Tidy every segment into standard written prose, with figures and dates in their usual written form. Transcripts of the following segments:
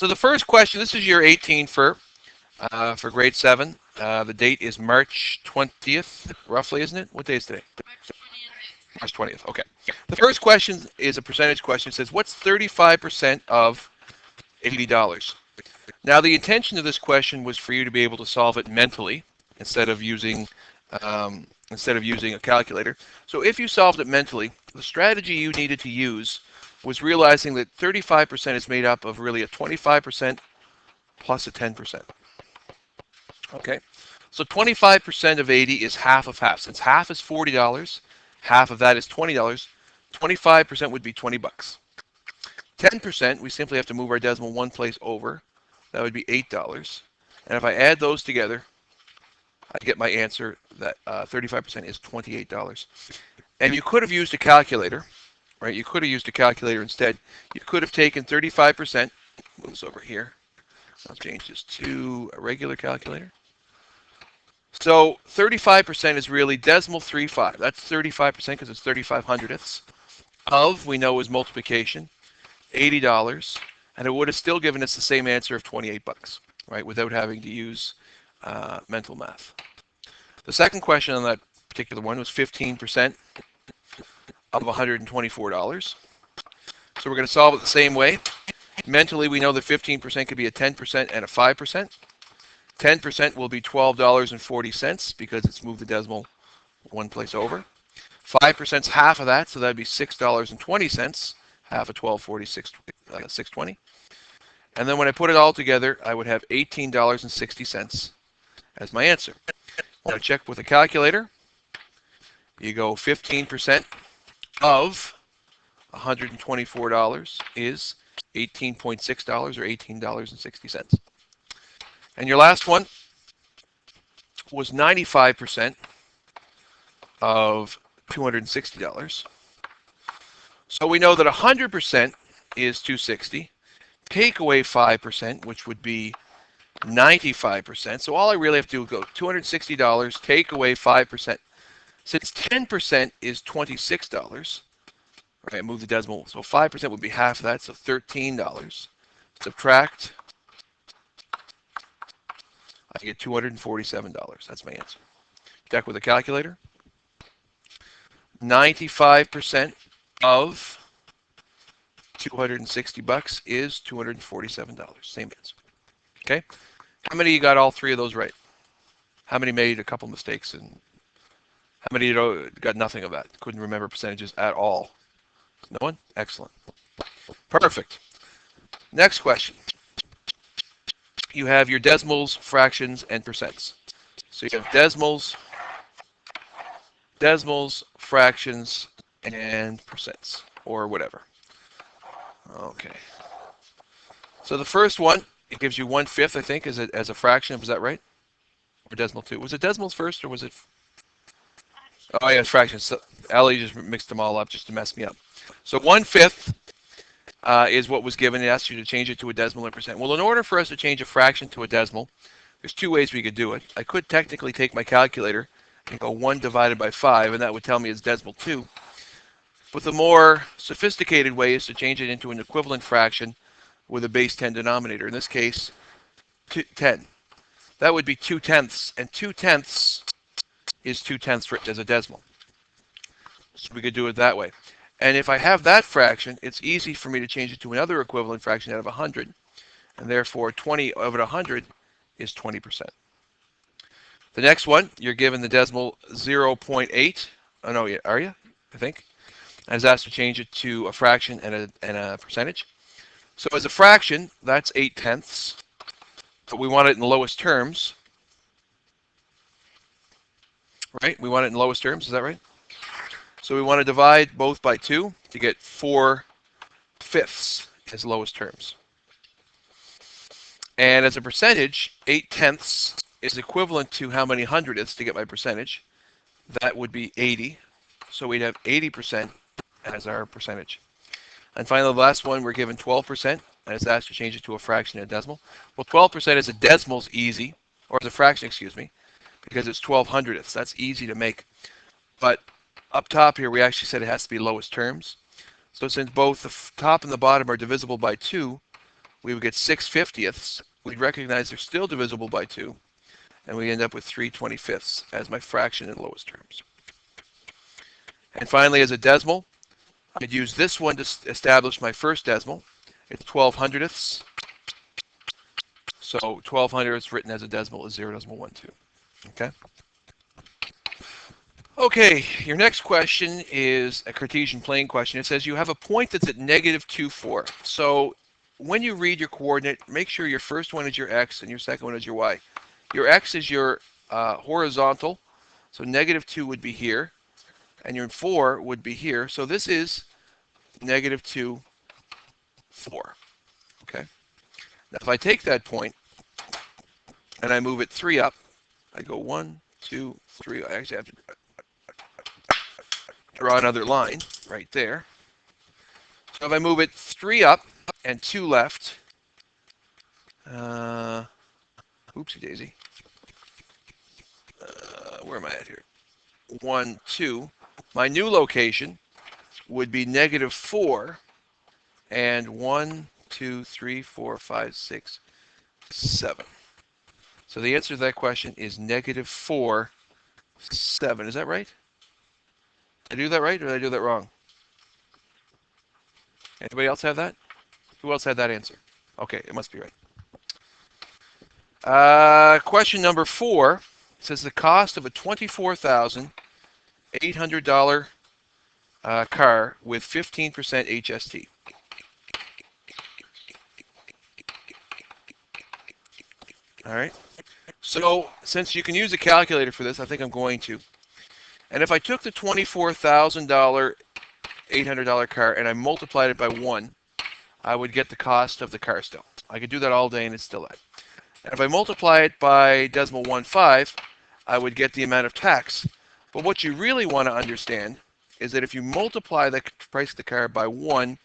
So the first question, this is year 18 for grade 7. The date is March 20th, roughly, isn't it? What day is today? March 20th. Okay. The first question is a percentage question. It says, what's 35% of $80? Now, the intention of this question was for you to be able to solve it mentally instead of using a calculator. So if you solved it mentally, the strategy you needed to use was realizing that 35% is made up of really a 25% plus a 10%. Okay, so 25% of 80 is half of half. Since half is $40, half of that is $20. 25% would be 20 bucks. 10%, we simply have to move our decimal one place over. That would be $8. And if I add those together, I get my answer that 35% is $28. And you could have used a calculator, right? You could have used a calculator instead. You could have taken 35%, move this over here. I'll change this to a regular calculator. So 35% is really decimal 35. That's 35% because it's 35 hundredths of, we know, is multiplication, $80, and it would have still given us the same answer of 28 bucks, right, without having to use mental math. The second question on that particular one was 15% of $124. So we're going to solve it the same way. Mentally, we know that 15% could be a 10% and a 5%. 10% will be $12.40 because it's moved the decimal one place over. 5% is half of that, so that'd be $6.20. Half of 12.46, $6.20. And then when I put it all together, I would have $18.60 as my answer. When I check with a calculator, you go 15% of $124 is $18.6 or $18.60. And your last one was 95% of $260. So we know that 100% is $260. Take away 5%, which would be 95%. So all I really have to do is go $260, take away 5%. Since 10% is $26, right, move the decimal, so 5% would be half of that, so $13. Subtract, I get $247. That's my answer. Check with a calculator. 95% of 260 bucks is $247. Same answer. Okay? How many of you got all three of those right? How many made a couple mistakes? And how many got nothing of that? Couldn't remember percentages at all? No one? Excellent. Perfect. Next question. You have your decimals, fractions, and percents. So you have decimals, fractions, and percents, or whatever. Okay. So the first one, it gives you 1/5, I think, as a fraction. Was that right? Or decimal 2? Was it decimals first, or was it? Oh, yeah, it's fractions. So Ellie just mixed them all up just to mess me up. So 1/5 is what was given. It asked you to change it to a decimal and percent. Well, in order for us to change a fraction to a decimal, there's two ways we could do it. I could technically take my calculator and go 1 divided by 5, and that would tell me it's decimal 2. But the more sophisticated way is to change it into an equivalent fraction with a base 10 denominator. In this case, 10. That would be 2/10, and 2/10 is 2/10 written as a decimal. So we could do it that way. And if I have that fraction, it's easy for me to change it to another equivalent fraction out of 100. And therefore, 20 over 100 is 20%. The next one, you're given the decimal 0.8. Oh, no, are you? I think. And is asked to change it to a fraction and a percentage. So as a fraction, that's 8/10. But we want it in the lowest terms. Right? We want it in lowest terms. Is that right? So we want to divide both by 2 to get 4/5 as lowest terms. And as a percentage, 8/10 is equivalent to how many hundredths to get my percentage? That would be 80. So we'd have 80% as our percentage. And finally, the last one, we're given 12%, and it's asked to change it to a fraction and a decimal. Well, 12% as a decimal is easy, or as a fraction, excuse me, because it's 12 hundredths. That's easy to make. But up top here, we actually said it has to be lowest terms. So since both the top and the bottom are divisible by 2, we would get 6/50ths. We'd recognize they're still divisible by 2, and we end up with 3/25ths as my fraction in lowest terms. And finally, as a decimal, I'd use this one to establish my first decimal. It's 12/100ths. So 12/100ths written as a decimal is 0.12. Okay? Okay, your next question is a Cartesian plane question. It says you have a point that's at -2, 4. So when you read your coordinate, make sure your first one is your x and your second one is your y. Your x is your horizontal, so -2 would be here, and your 4 would be here. So this is -2, 4. Okay. Now if I take that point and I move it 3 up, I go 1, 2, 3. I actually have to draw another line right there. So if I move it 3 up and 2 left, oopsie daisy. Where am I at here? 1, 2. My new location would be -4 and 1, 2, 3, 4, 5, 6, 7. So the answer to that question is -4, 7. Is that right? Did I do that right or did I do that wrong? Anybody else have that? Who else had that answer? Okay, it must be right. Question number 4 says the cost of a $24,800 car with 15% HST. All right. So since you can use a calculator for this, I think I'm going to. And if I took the $24,000 $800 car and I multiplied it by 1, I would get the cost of the car still. I could do that all day and it's still that. And if I multiply it by 0.15, I would get the amount of tax. But what you really want to understand is that if you multiply the price of the car by 1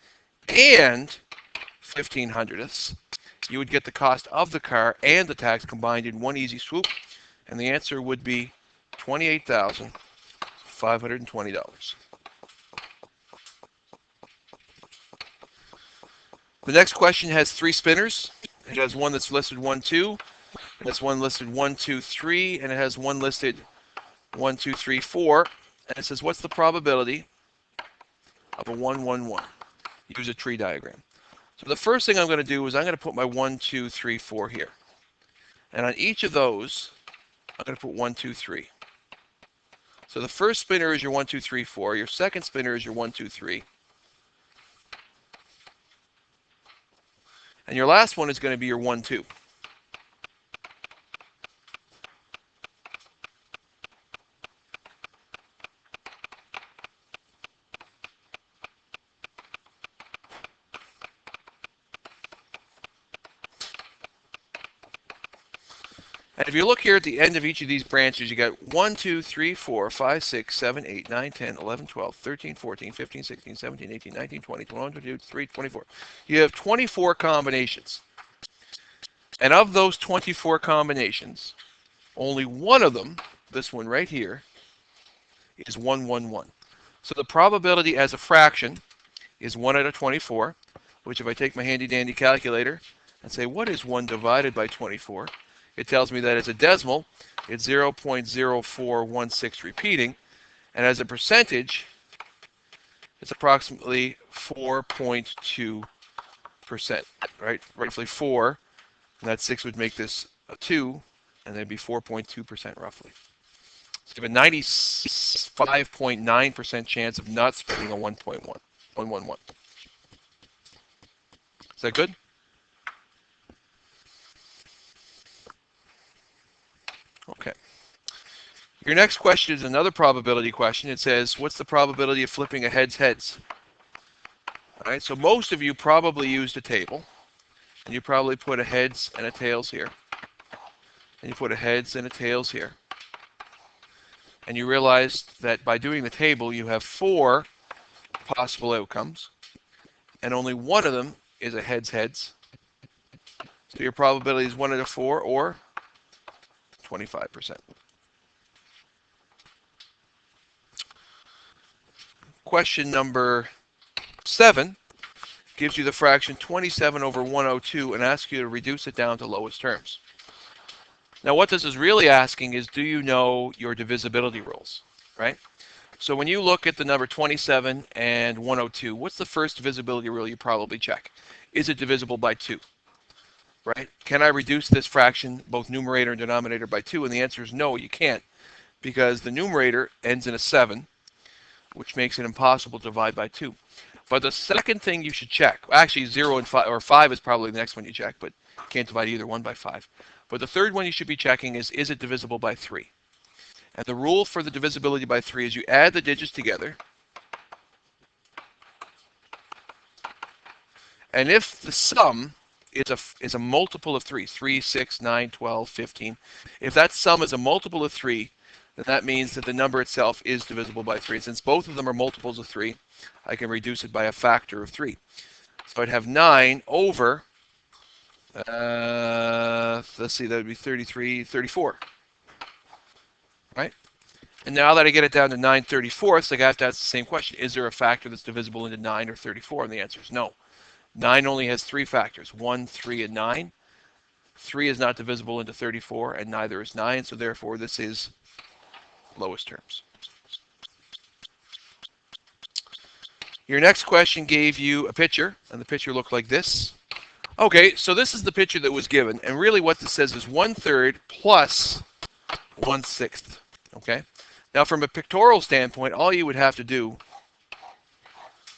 and 15/100ths, you would get the cost of the car and the tax combined in one easy swoop, and the answer would be $28,520. The next question has 3 spinners. It has one that's listed 1, 2. It has one listed 1, 2, 3, and it has one listed 1, 2, 3, 4. And it says, what's the probability of a 1, 1, 1? Use a tree diagram. So the first thing I'm going to do is I'm going to put my 1, 2, 3, 4 here. And on each of those, I'm going to put 1, 2, 3. So the first spinner is your 1, 2, 3, 4. Your second spinner is your 1, 2, 3. And your last one is going to be your 1, 2. And if you look here at the end of each of these branches, you got 1, 2, 3, 4, 5, 6, 7, 8, 9, 10, 11, 12, 13, 14, 15, 16, 17, 18, 19, 20, 21, 22, 23, 24. You have 24 combinations. And of those 24 combinations, only one of them, this one right here, is 1, 1, 1. So the probability as a fraction is 1 out of 24, which if I take my handy dandy calculator and say, what is 1 divided by 24? It tells me that as a decimal, it's 0.0416 repeating, and as a percentage, it's approximately 4.2%, right? Roughly 4, and that 6 would make this a 2, and that'd be 4.2% roughly. So you have a 95.9% chance of not spreading a 1.1. Is that good? Okay. Your next question is another probability question. It says, what's the probability of flipping a heads? All right, so most of you probably used a table, and you probably put a heads and a tails here, and you put a heads and a tails here. And you realized that by doing the table, you have 4 possible outcomes, and only one of them is a heads. So your probability is 1 out of 4, or 25%. Question number 7 gives you the fraction 27 over 102 and asks you to reduce it down to lowest terms. Now what this is really asking is, do you know your divisibility rules, right? So when you look at the number 27 and 102, what's the first divisibility rule you probably check? Is it divisible by 2, right? Can I reduce this fraction, both numerator and denominator, by 2? And the answer is no, you can't, because the numerator ends in a 7, which makes it impossible to divide by 2. But the second thing you should check, actually 0 and 5, or 5 is probably the next one you check, but you can't divide either one by 5. But the third one you should be checking is it divisible by 3? And the rule for the divisibility by 3 is you add the digits together. And if the sum is a multiple of 3, 3, 6, 9, 12, 15, if that sum is a multiple of 3, then that means that the number itself is divisible by 3. And since both of them are multiples of 3, I can reduce it by a factor of 3. So I'd have 9 over, let's see, that would be 33, 34. Right? And now that I get it down to 9/34, I have to ask the same question. Is there a factor that's divisible into 9 or 34? And the answer is no. 9 only has 3 factors, 1, 3, and 9. 3 is not divisible into 34, and neither is 9, so therefore this is lowest terms. Your next question gave you a picture, and the picture looked like this. Okay, so this is the picture that was given, and really what this says is 1/3 plus 1/6. Okay? Now from a pictorial standpoint, all you would have to do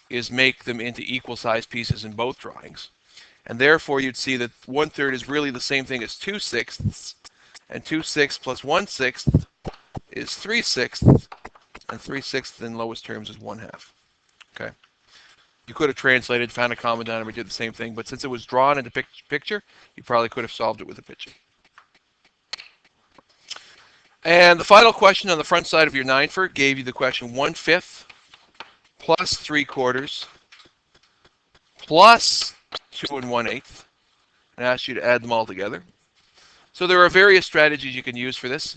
is make them into equal sized pieces in both drawings. And therefore you'd see that 1/3 is really the same thing as 2/6, and 2/6 plus 1/6 is 3/6, and 3/6 in lowest terms is 1/2. Okay? You could have translated, found a common denominator, did the same thing, but since it was drawn in the picture, you probably could have solved it with a picture. And the final question on the front side of your 9-fer gave you the question 1/5 plus 3/4 plus 2 1/8, and asked you to add them all together. So there are various strategies you can use for this.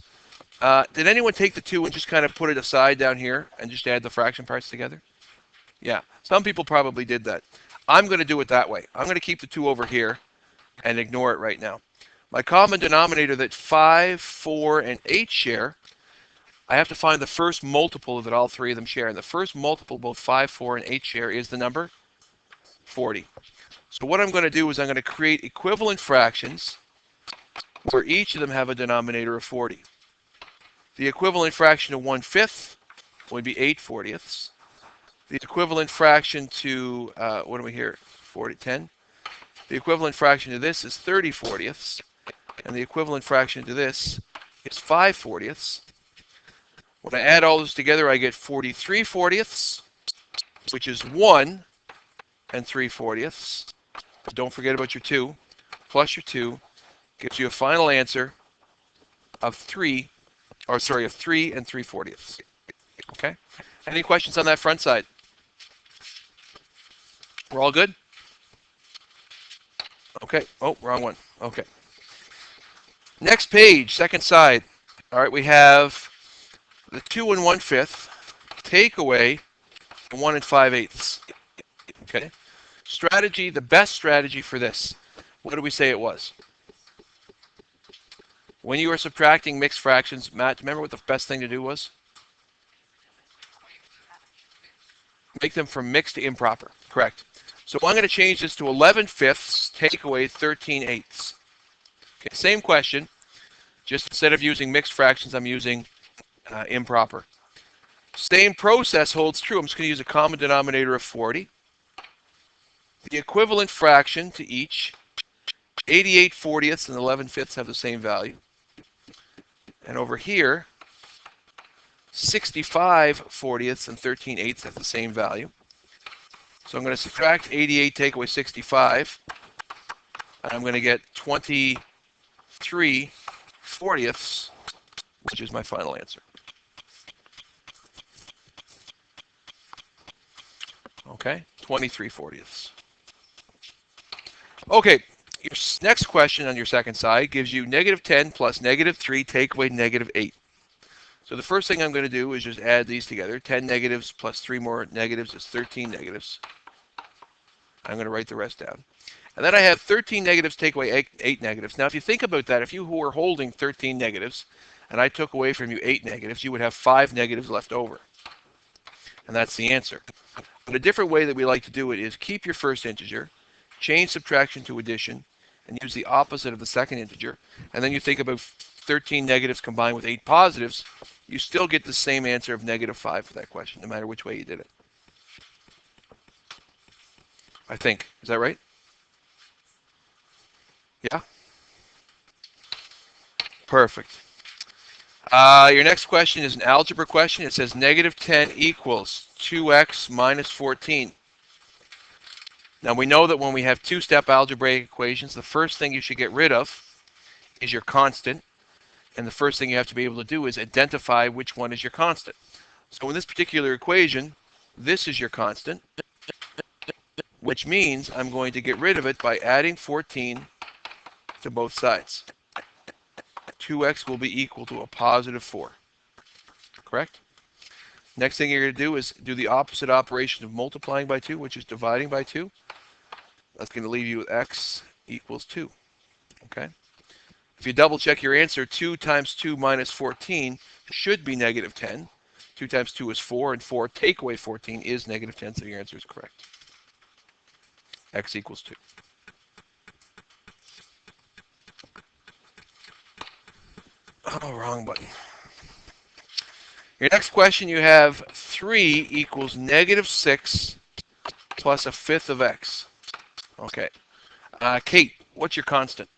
Did anyone take the 2 and just kind of put it aside down here and just add the fraction parts together? Yeah, some people probably did that. I'm going to do it that way. I'm going to keep the 2 over here and ignore it right now. My common denominator that 5, 4, and 8 share, I have to find the first multiple that all three of them share. And the first multiple both 5, 4, and 8 share is the number 40. So what I'm going to do is I'm going to create equivalent fractions where each of them have a denominator of 40. The equivalent fraction of 1/5 would be 8/40. The equivalent fraction to, what do we hear? 40, 10. The equivalent fraction to this is 30/40. And the equivalent fraction to this is 5/40. When I add all this together, I get 43/40, which is 1 3/40. But don't forget about your 2. Plus your 2 gives you a final answer of 3 3/40. Okay? Any questions on that front side? We're all good? Okay. Oh, wrong one. Okay. Next page, second side. All right, we have the 2 1/5, take away 1 5/8. Okay. Strategy, the best strategy for this. What do we say it was? When you were subtracting mixed fractions, Matt, remember what the best thing to do was? Make them from mixed to improper. Correct. So I'm going to change this to 11/5, take away 13/8. Okay, same question. Just instead of using mixed fractions, I'm using improper. Same process holds true. I'm just going to use a common denominator of 40. The equivalent fraction to each, 88/40 and 11/5 have the same value. And over here, 65/40 and 13/8 have the same value. So I'm going to subtract 88, take away 65, and I'm going to get 23/40, which is my final answer. Okay, 23/40. Okay, your next question on your second side gives you -10 plus -3 take away -8. So the first thing I'm going to do is just add these together. 10 negatives plus 3 more negatives is 13 negatives. I'm going to write the rest down. And then I have 13 negatives take away 8 negatives. Now, if you think about that, if you were holding 13 negatives and I took away from you 8 negatives, you would have 5 negatives left over. And that's the answer. But a different way that we like to do it is keep your first integer, change subtraction to addition, and use the opposite of the second integer. And then you think about 13 negatives combined with 8 positives. You still get the same answer of -5 for that question, no matter which way you did it. I think. Is that right? Yeah? Perfect. Your next question is an algebra question. It says -10 equals 2x minus 14. Now we know that when we have two-step algebraic equations, the first thing you should get rid of is your constant. And the first thing you have to be able to do is identify which one is your constant. So in this particular equation, this is your constant, which means I'm going to get rid of it by adding 14 to both sides. 2x will be equal to a positive 4. Correct? Next thing you're going to do is do the opposite operation of multiplying by 2, which is dividing by 2. That's going to leave you with x equals 2. Okay? If you double check your answer, 2 times 2 minus 14 should be -10. 2 times 2 is 4, and 4 take away 14 is -10, so your answer is correct. X equals 2. Oh, wrong button. Your next question, you have 3 equals -6 plus 1/5 of x. Okay. Kate, what's your constant?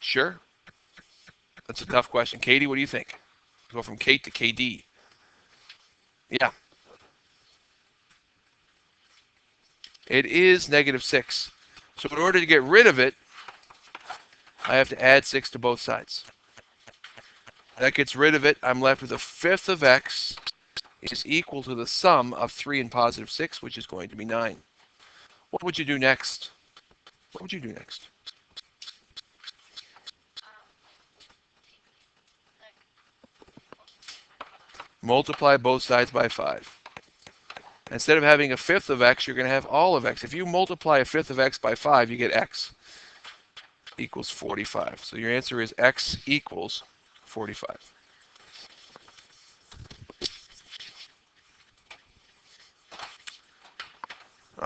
Sure? That's a tough question. Katie, what do you think? Go from Kate to KD. Yeah. It is -6. So in order to get rid of it, I have to add 6 to both sides. That gets rid of it. I'm left with 1/5 of x is equal to the sum of 3 and positive 6, which is going to be 9. What would you do next? What would you do next? Multiply both sides by 5. Instead of having 1/5 of x, you're going to have all of x. If you multiply 1/5 of x by 5, you get x equals 45. So your answer is x equals 45.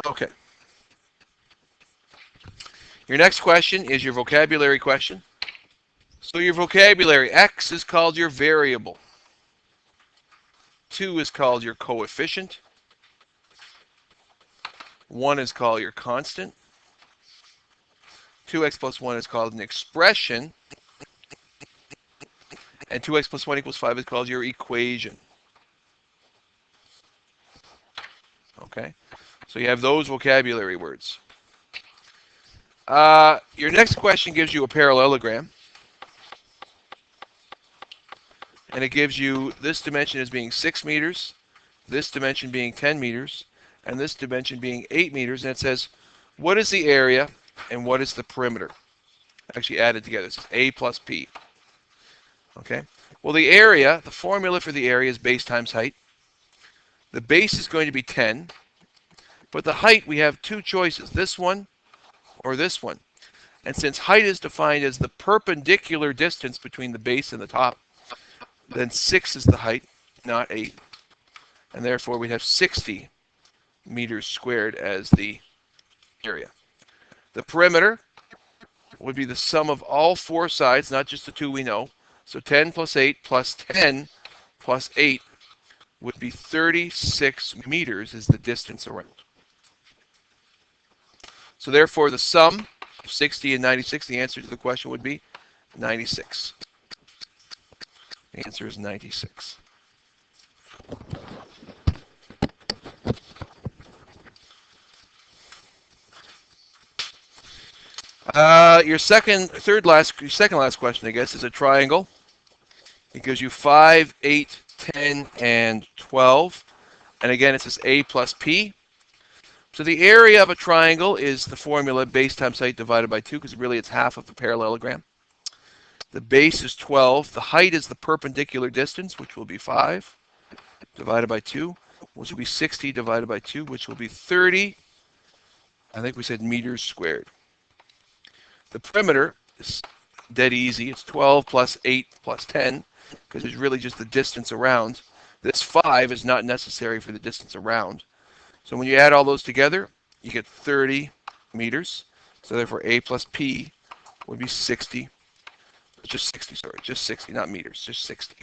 Okay. Your next question is your vocabulary question. So your vocabulary, x is called your variable. 2 is called your coefficient. 1 is called your constant. 2x plus 1 is called an expression. And 2x plus 1 equals 5 is called your equation. Okay? So you have those vocabulary words. Your next question gives you a parallelogram. And it gives you this dimension as being 6 meters, this dimension being 10 meters, and this dimension being 8 meters. And it says, what is the area and what is the perimeter? Actually added together. It's A plus P. Okay? Well, the area, the formula for the area is base times height. The base is going to be 10. But the height, we have two choices, this one or this one. And since height is defined as the perpendicular distance between the base and the top, then 6 is the height, not 8. And therefore, we have 60 meters squared as the area. The perimeter would be the sum of all 4 sides, not just the 2 we know. So 10 plus 8 plus 10 plus 8 would be 36 meters is the distance around. So therefore, the sum of 60 and 96, the answer to the question would be 96. The answer is 96. Your second last question, I guess, is a triangle. It gives you 5, 8, 10, and 12. And again, it says A plus P. So the area of a triangle is the formula base times height divided by 2, because really it's half of the parallelogram. The base is 12. The height is the perpendicular distance, which will be 5, divided by 2. which will be 60 divided by 2, which will be 30, I think we said meters squared. The perimeter is dead easy. It's 12 plus 8 plus 10, because it's really just the distance around. This 5 is not necessary for the distance around. So when you add all those together, you get 30 meters. So therefore A plus P would be 60. Just 60, sorry. Just 60, not meters. Just 60.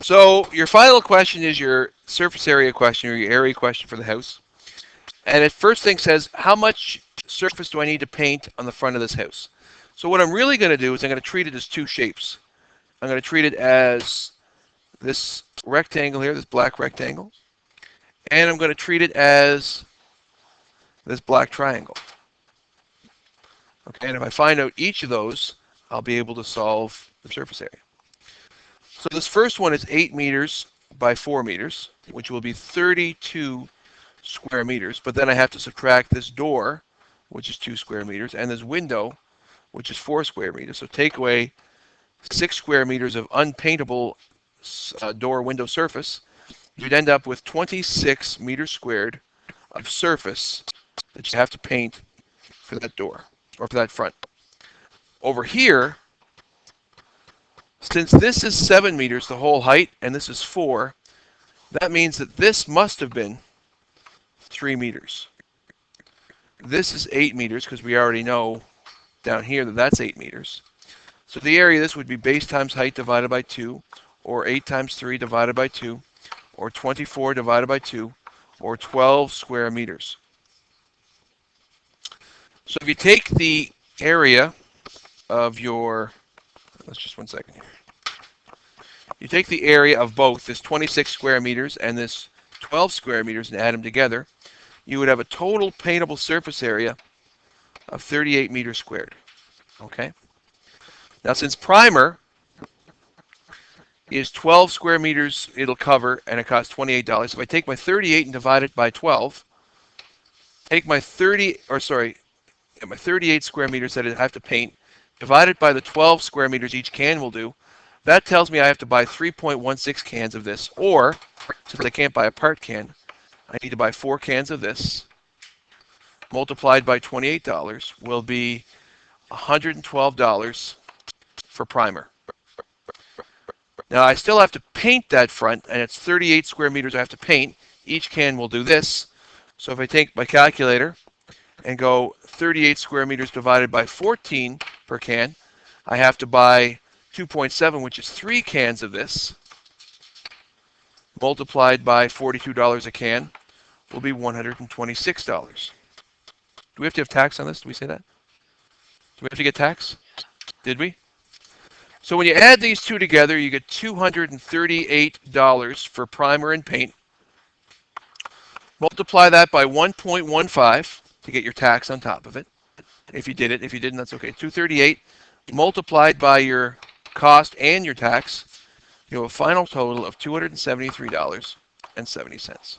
So your final question is your surface area question, or your area question for the house. And it first thing says, how much surface do I need to paint on the front of this house? So what I'm really going to do is I'm going to treat it as two shapes. I'm going to treat it as this rectangle here, this black rectangle. And I'm going to treat it as this black triangle. Okay, and if I find out each of those, I'll be able to solve the surface area. So this first one is 8 meters by 4 meters, which will be 32 square meters. But then I have to subtract this door, which is 2 square meters, and this window, which is 4 square meters. So take away 6 square meters of unpaintable door window surface. You'd end up with 26 meters squared of surface that you have to paint for that door, or for that front. Over here, since this is 7 meters, the whole height, and this is 4, that means that this must have been 3 meters. This is 8 meters, because we already know down here that that's 8 meters. So the area of this would be base times height divided by 2, or 8 times 3 divided by 2, or 24 divided by 2, or 12 square meters. So if you take the area of your, let's just 1 second here. You take the area of both this 26 square meters and this 12 square meters and add them together, you would have a total paintable surface area of 38 meters squared. Okay? Now since primer is 12 square meters it'll cover, and it costs $28. If I take my 38 and divide it by 12, take my 38 square meters that I have to paint, divide it by the 12 square meters each can will do, that tells me I have to buy 3.16 cans of this, or, since I can't buy a part can, I need to buy 4 cans of this, multiplied by $28 will be $112 for primer. Now I still have to paint that front, and it's 38 square meters I have to paint. Each can will do this. So if I take my calculator and go 38 square meters divided by 14 per can, I have to buy 2.7, which is 3 cans of this, multiplied by $42 a can, will be $126. Do we have to have tax on this? Did we say that? Do we have to get tax? Did we? So when you add these two together, you get $238 for primer and paint. Multiply that by 1.15 to get your tax on top of it. If you did it. If you didn't, that's okay. 238 multiplied by your cost and your tax, you have a final total of $273.70.